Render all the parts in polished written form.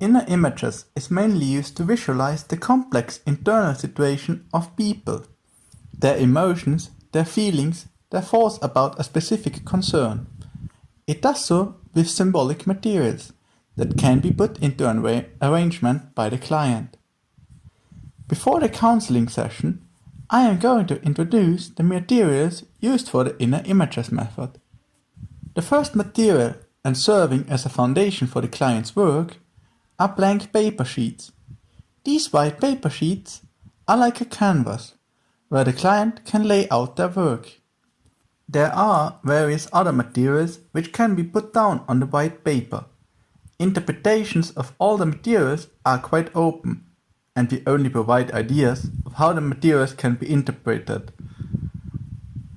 Inner images is mainly used to visualize the complex internal situation of people, their emotions, their feelings, their thoughts about a specific concern. It does so with symbolic materials that can be put into an arrangement by the client. Before the counseling session, I am going to introduce the materials used for the inner images method. The first material, and serving as a foundation for the client's work, are blank paper sheets. These white paper sheets are like a canvas, where the client can lay out their work. There are various other materials which can be put down on the white paper. Interpretations of all the materials are quite open, and we only provide ideas of how the materials can be interpreted.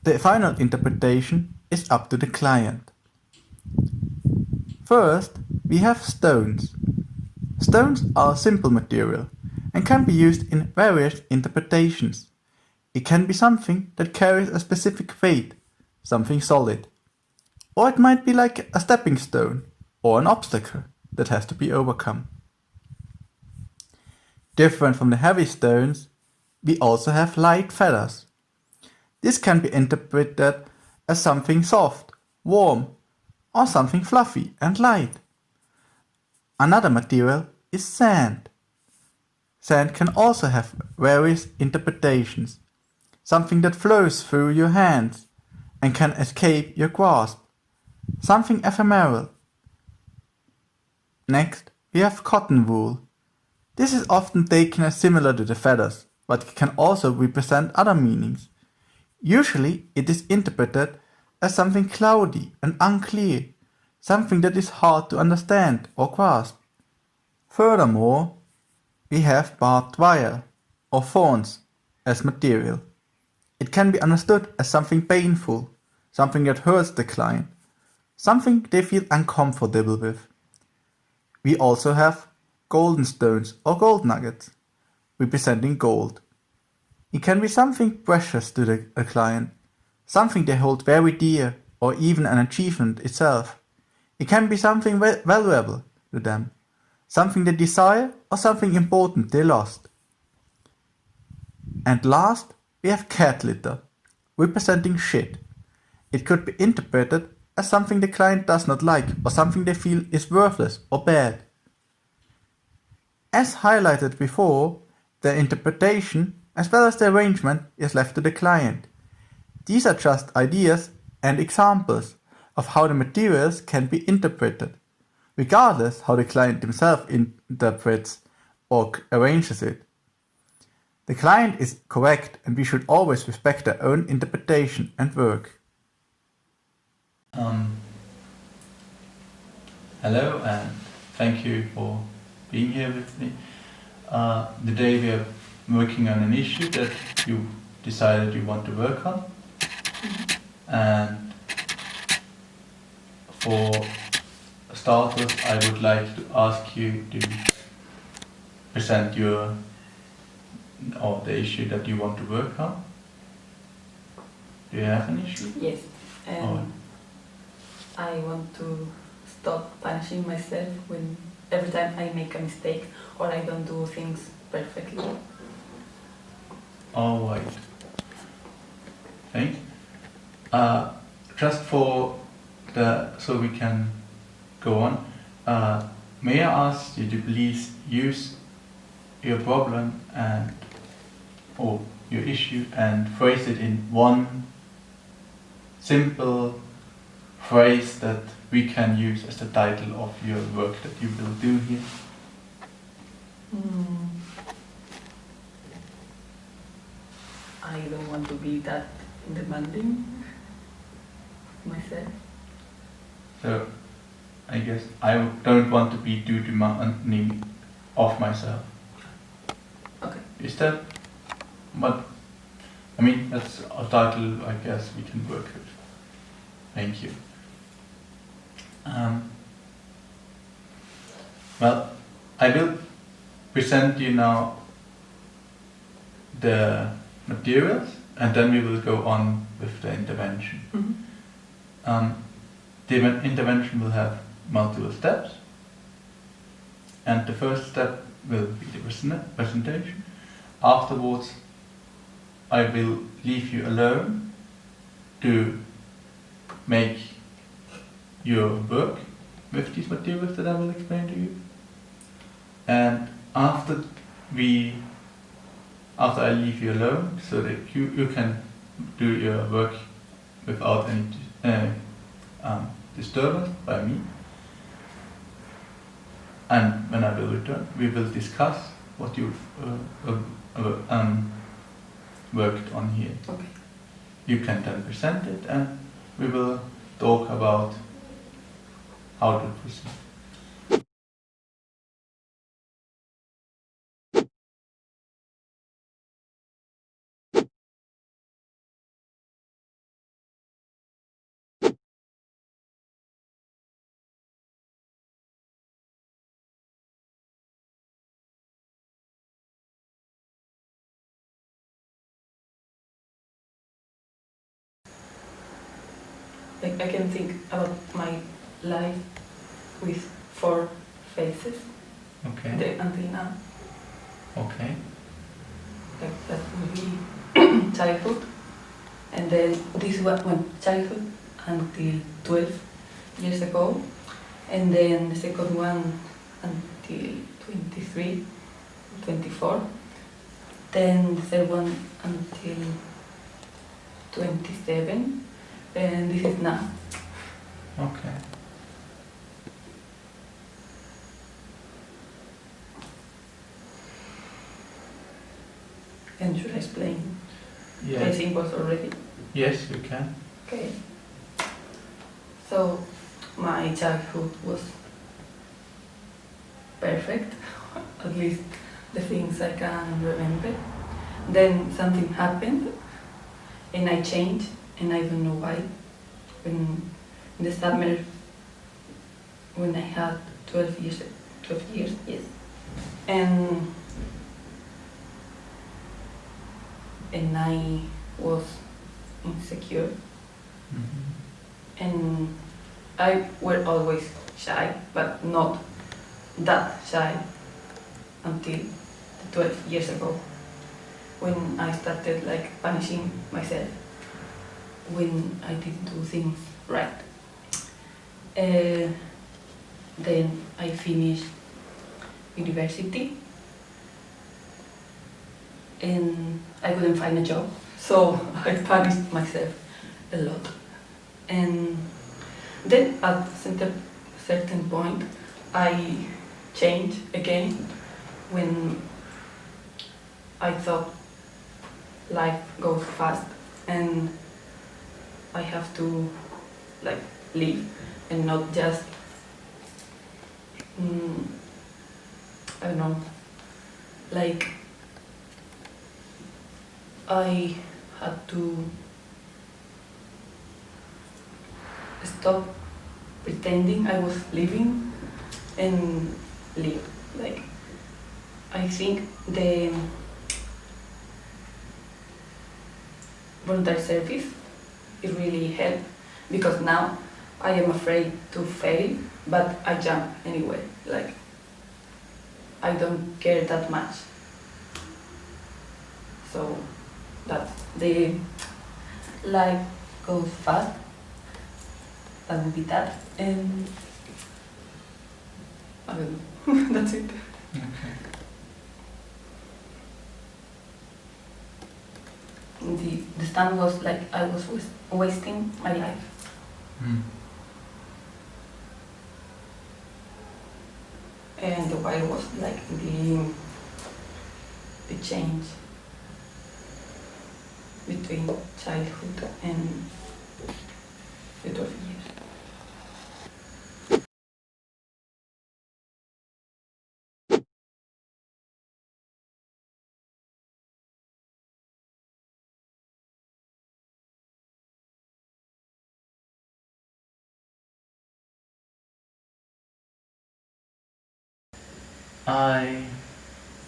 The final interpretation is up to the client. First, we have stones. Stones are a simple material and can be used in various interpretations. It can be something that carries a specific weight, something solid. Or it might be like a stepping stone or an obstacle that has to be overcome. Different from the heavy stones, we also have light feathers. This can be interpreted as something soft, warm, or something fluffy and light. Another material is sand. Sand can also have various interpretations. Something that flows through your hands and can escape your grasp. Something ephemeral. Next, we have cotton wool. This is often taken as similar to the feathers, but it can also represent other meanings. Usually, it is interpreted as something cloudy and unclear, something that is hard to understand or grasp. Furthermore, we have barbed wire or thorns as material. It can be understood as something painful, something that hurts the client, something they feel uncomfortable with. We also have golden stones or gold nuggets, representing gold. It can be something precious to the client, something they hold very dear, or even an achievement itself. It can be something valuable to them, something they desire, or something important they lost. And last, we have cat litter, representing shit. It could be interpreted as something the client does not like, or something they feel is worthless or bad. As highlighted before, the interpretation as well as the arrangement is left to the client. These are just ideas and examples of how the materials can be interpreted, regardless how the client himself interprets or arranges it. The client is correct, and we should always respect their own interpretation and work. Hello, and thank you for being here with me. Today we are working on an issue that you decided you want to work on. And for starters, I would like to ask you to present the issue that you want to work on. Do you have an issue? Yes. I want to stop punishing myself when every time I make a mistake or I don't do things perfectly. All right. Thank you. Just so we can go on, may I ask you to please use your problem or your issue and phrase it in one simple phrase that we can use as the title of your work that you will do here? I don't want to be that demanding myself. So, I guess I don't want to be too demanding of myself. Okay. Is that what? I mean, that's a title I guess we can work with. Thank you. Well, I will present you now the materials, and then we will go on with the intervention. Mm-hmm. The intervention will have multiple steps, And the first step will be the presentation. Afterwards, I will leave you alone to make your work with these materials that I will explain to you. And after I leave you alone, so that you can do your work without any disturbance by me. And when I will return, we will discuss what you've worked on here. Okay. You can then present it, and we will talk about how to proceed. Like I can think about my life with 4 phases Okay. until now. Okay. Like that would be childhood, and then this one childhood until 12 years ago, and then the second one until 23, 24, then the third one until 27, and this is now. Okay. And should I explain? I Yes. think was already. Yes, you can. Okay. So my childhood was perfect, at least the things I can remember. Then something happened and I changed, and I don't know why. In the summer, when I had 12 years, yes. And I was insecure, Mm-hmm. and I were always shy, but not that shy until 12 years ago, when I started like punishing myself when I didn't do things right. Then I finished university and I couldn't find a job, so I punished myself a lot. And then at certain point I changed again when I thought life goes fast and I have to like live and not just I don't know, like I had to stop pretending I was living and live. Like I think the voluntary service it really helped, because now I am afraid to fail, but I jump anyway. Like I don't care that much. So that's the life goes fast. That would be that, and I don't know. That's it. Okay. The stand was like I was wasting my life. Mm. And the why was like the change between childhood and the 12 years. I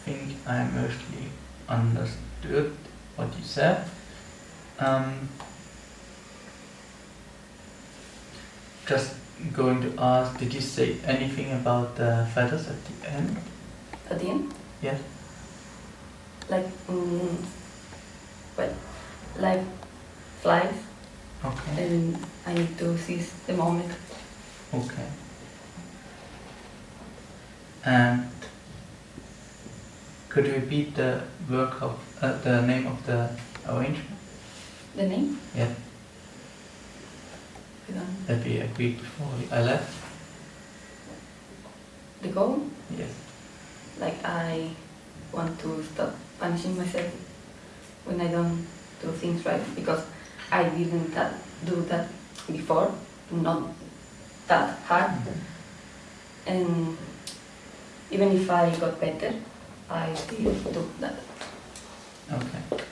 think I mostly understood what you said. Just going to ask, did you say anything about the feathers at the end? At the end, Yes. like, well, like flies, Okay. and I need to seize the moment. Okay. And could you repeat the work of the name of the arrangement? The name? Yeah, I don't. that we agreed before I left. The goal? Yes. Like I want to stop punishing myself when I don't do things right, because I didn't do that before, not that hard. And even if I got better, I still do that. Okay.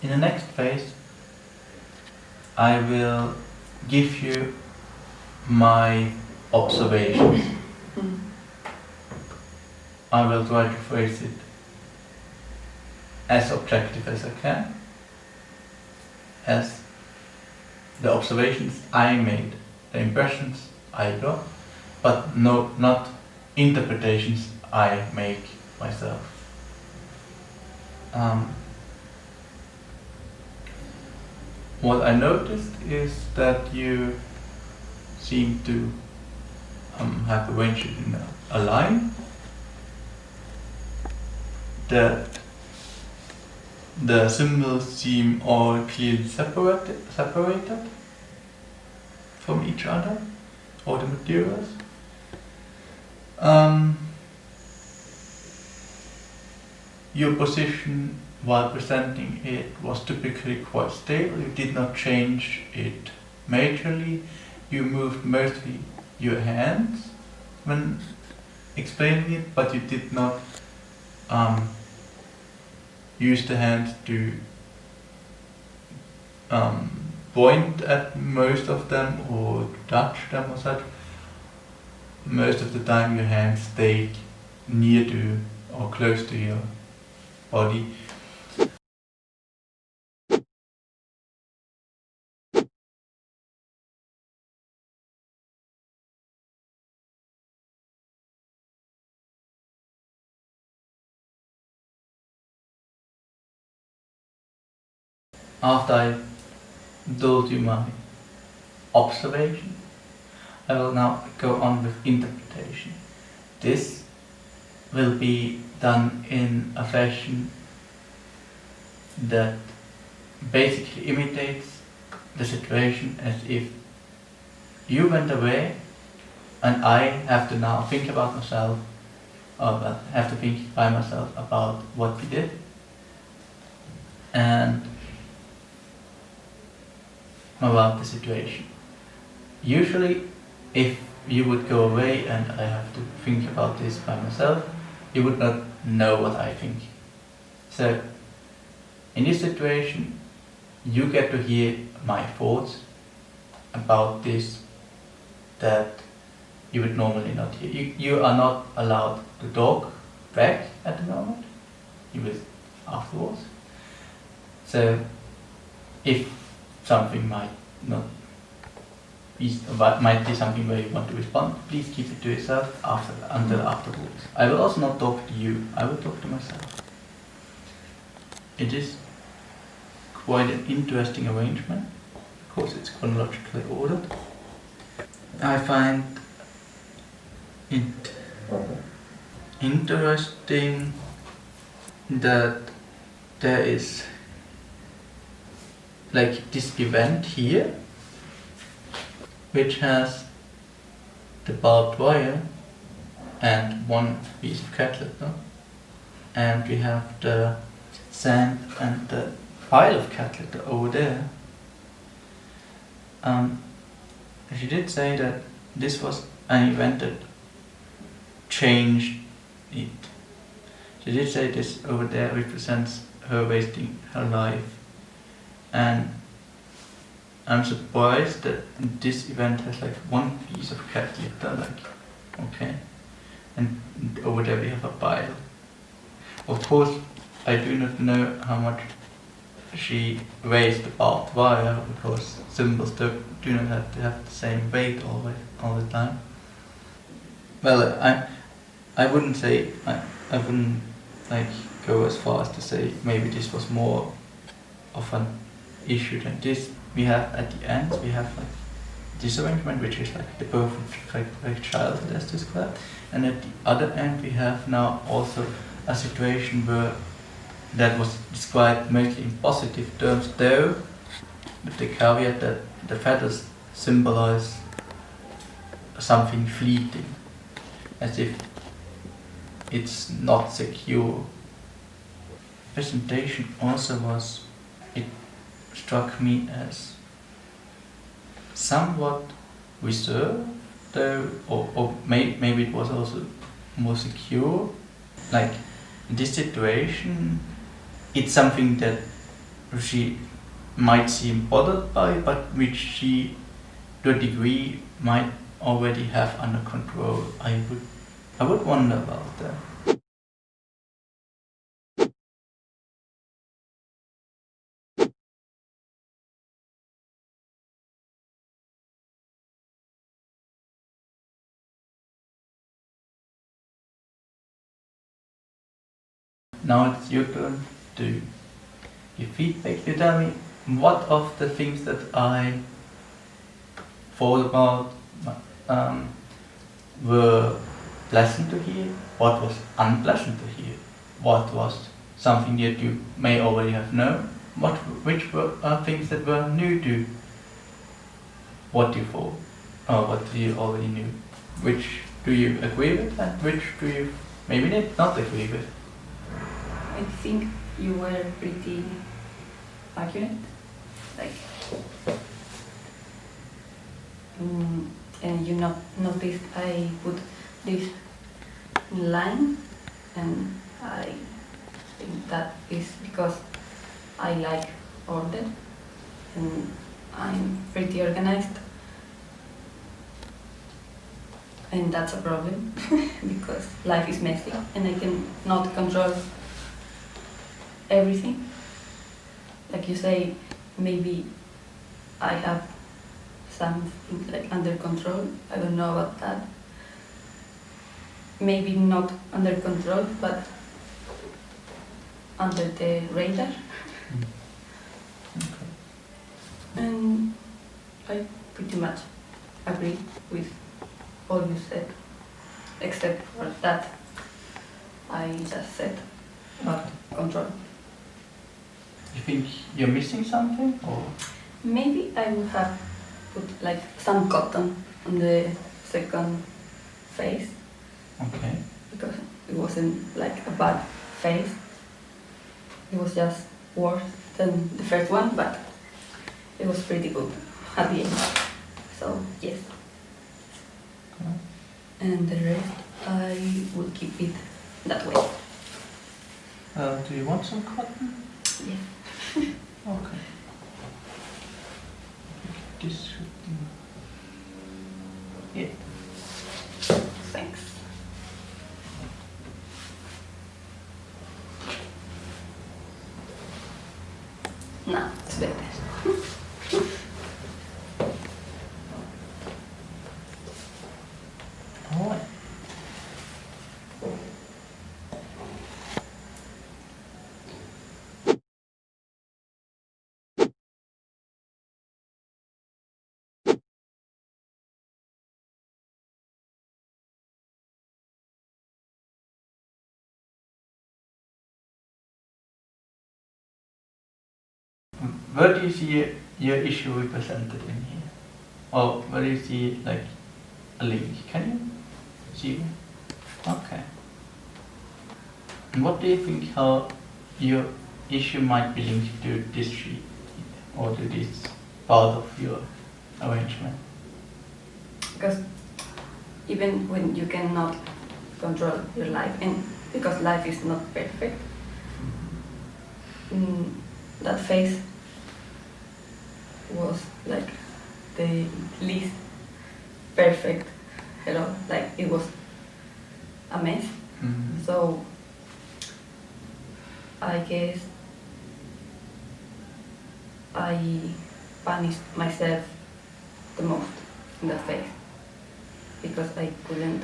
In the next phase, I will give you my observations. I will try to phrase it as objective as I can, as the observations I made, the impressions I got, but no, not interpretations I make myself. What I noticed is that you seem to have arranged it in a line, that the symbols seem all clearly separated from each other, or the materials. Your position while presenting it was typically quite stable. You did not change it majorly. You moved mostly your hands when explaining it, but you did not use the hands to point at most of them or touch them or such. Most of the time your hands stayed near to or close to your body. After I told you my observation, I will now go on with interpretation. This will be done in a fashion that basically imitates the situation as if you went away and I have to now think about myself, or have to think by myself about what we did. And about the situation. Usually, if you would go away and I have to think about this by myself, you would not know what I think. So, in this situation, you get to hear my thoughts about this that you would normally not hear. You are not allowed to talk back at the moment. You will afterwards. So, if something might not be, might be something where you want to respond, please keep it to yourself until afterwards. I will also not talk to you, I will talk to myself. It is quite an interesting arrangement, because it's chronologically ordered. I find it interesting that there is like this event here, which has the barbed wire and one piece of cat litter, and we have the sand and the pile of cat litter over there. She did say that this was an event that changed it. She did say this over there represents her wasting her life, and I'm surprised that this event has like one piece of cat litter, like, okay, and over there we have a pile. Of course, I do not know how much she weighs the barbed wire, because symbols do not have to have the same weight all the time. Well, I wouldn't say, I wouldn't like go as far as to say maybe this was more of an issue than this. We have at the end, we have like this arrangement, which is like the perfect child as described, and at the other end we have now also a situation where that was described mostly in positive terms, though with the caveat that the feathers symbolize something fleeting, as if it's not secure. Presentation also was, it struck me as somewhat reserved, though, or maybe it was also more secure. Like in this situation, it's something that she might seem bothered by, but which she, to a degree, might already have under control. I would wonder about that. Now it's your turn to give feedback. You tell me what of the things that I thought about were pleasant to hear, what was unpleasant to hear, what was something that you may already have known, which were things that were new to what you thought, or what you already knew. Which do you agree with, and which do you maybe not agree with? I think you were pretty accurate, like, and you noticed I put this in line, and I think that is because I like order, and I'm pretty organized, and that's a problem because life is messy and I cannot control everything. Like you say, maybe I have something like under control. I don't know about that. Maybe not under control, but under the radar. Okay. And I pretty much agree with all you said, except for that I just said about control. You think you're missing something, or? Maybe I would have put like some cotton on the second phase, Okay. because it wasn't like a bad phase. It was just worse than the first one, but it was pretty good at the end. So yes. Okay. And the rest I will keep it that way. Do you want some cotton? Yes. Okay. This should be... Yeah. Thanks. Now it's better. Alright. Where do you see your issue represented in here? Or where do you see like a link? Can you see it? Okay. And what do you think how your issue might be linked to this sheet or to this part of your arrangement? Because even when you cannot control your life, and because life is not perfect, that phase was like the least perfect hello, like it was a mess. Mhm. So I guess I punished myself the most in the face because I couldn't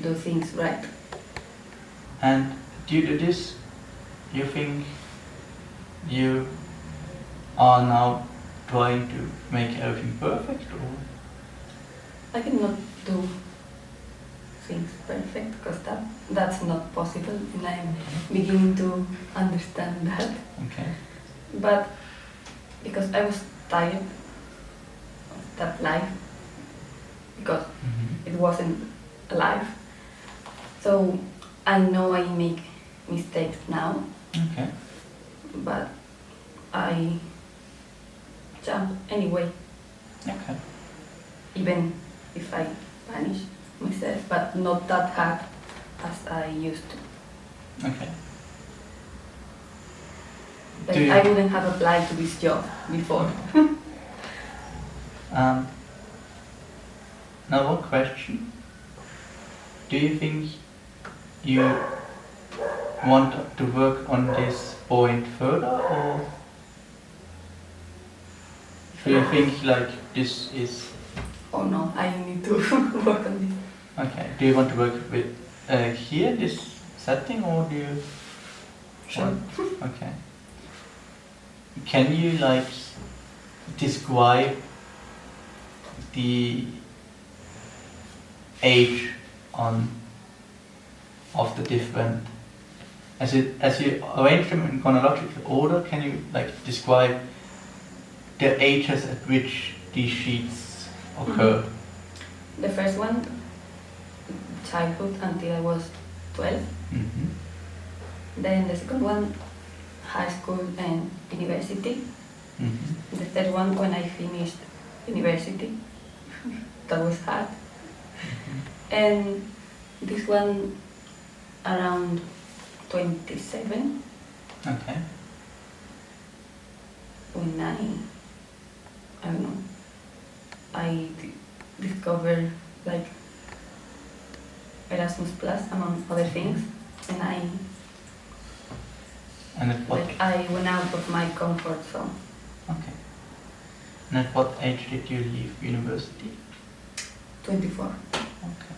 do things right. And due to this, you think you are now trying to make everything perfect, or? I cannot do things perfect because that's not possible, and I'm beginning to understand that. Okay. But because I was tired of that life, because Mhm. it wasn't a life, so I know I make mistakes now, Okay. but I jump anyway, Okay. even if I punish myself, but not that hard as I used to. Okay. Like Do you- I wouldn't have applied to this job before. Now one question. Do you think you want to work on this point further, or do you think like this is Oh no, I need to work on this. okay? Do you want to work with here this setting, or do you? Sure. Okay. Can you like describe the age of the different as you arrange them in chronological order? Can you like describe the ages at which these sheets occur? The first one, childhood until I was 12. Mm-hmm. Then the second one, high school and university. Mm-hmm. The third one, when I finished university. That was hard. And this one, around 27, Okay. when I don't know, I discovered like Erasmus Plus among other things, and And at what I went out of my comfort zone. okay. And at what age did you leave university? 24. Okay.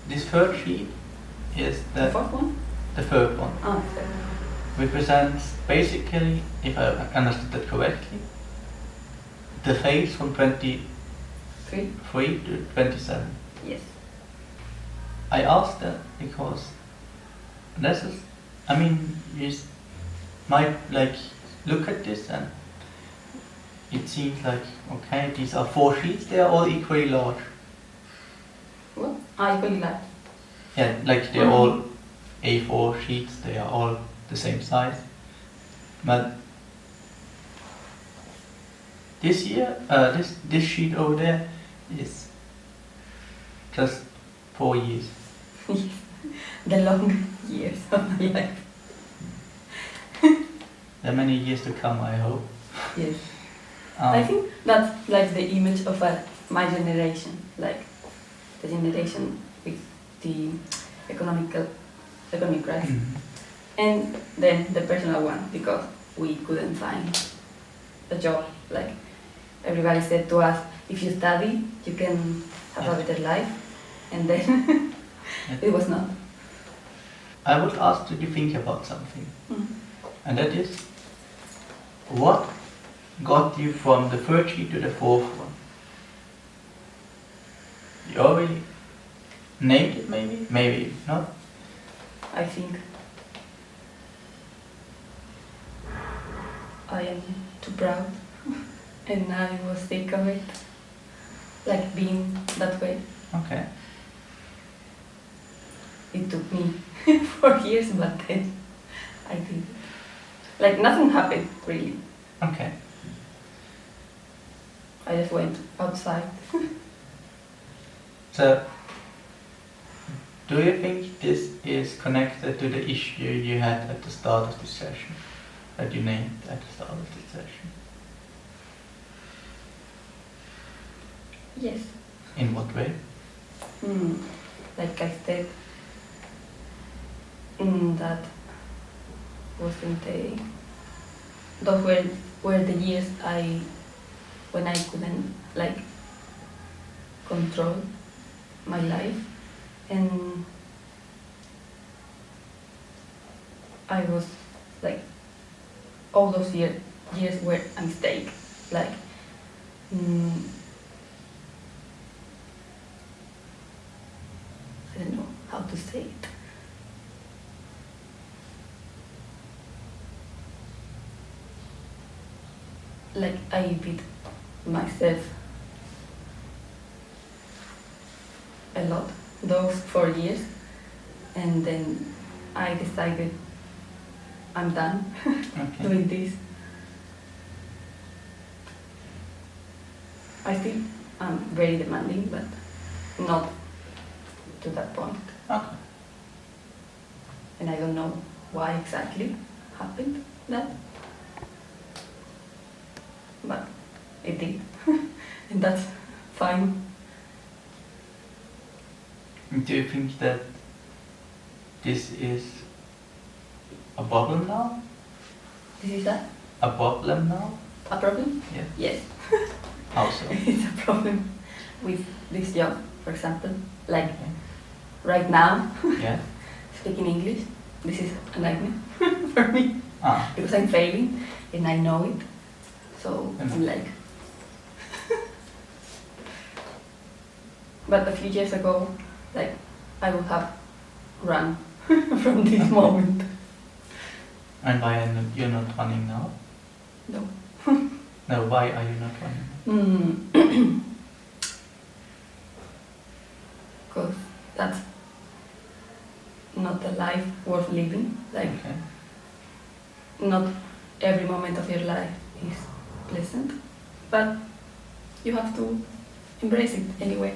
This third sheet is The fourth one? the third one. Oh, sorry. Represents basically, if I understood that correctly, the phase from 23 3? to 27. Yes. I asked that because this is, I mean, you might like look at this and it seems like, okay, these are 4 sheets, they are all equally large. What? I equally like. Yeah, like they're all A4 sheets, they are all the same size. But this year, this sheet over there is just 4 years. The long years of my life. There are many years to come, I hope. Yes. I think that's like the image of my generation, like the generation with the economic crisis. Mhm. And then the personal one, because we couldn't find a job. Like everybody said to us, if you study, you can have a better life. And then it was not. I would ask you to think about something, Mm. and that is, what got you from the third sheet to the fourth one? You already named it, maybe? Maybe not. I think I am too proud and I was sick of it, like being that way. Okay. It took me 4 years, but then I did it. Like nothing happened really. Okay. I just went outside. So, do you think this is connected to the issue you had at the start of this session, that you named at the start of this session? Yes. In what way? Like I said, that wasn't those were the years when I couldn't like control my life, and I was like all those years were a mistake. Like I don't know how to say it. Like I beat myself a lot those 4 years, and then I decided I'm done Okay. doing this. I still am very demanding, but not to that point. Okay. And I don't know why exactly happened that, but it did, and that's fine. Do you think that this is a problem now? This is that A problem now? a problem? Yeah. Yes. How so? It's a problem with this job, for example. Like Okay. right now, Yeah. speaking English, this is a nightmare for me Ah. because I'm failing and I know it. So I'm like. But a few years ago, like I would have run from this moment. And why are you not running now? No. No, why are you not running? Because that's not a life worth living. Like Okay. not every moment of your life is pleasant, but you have to embrace it anyway.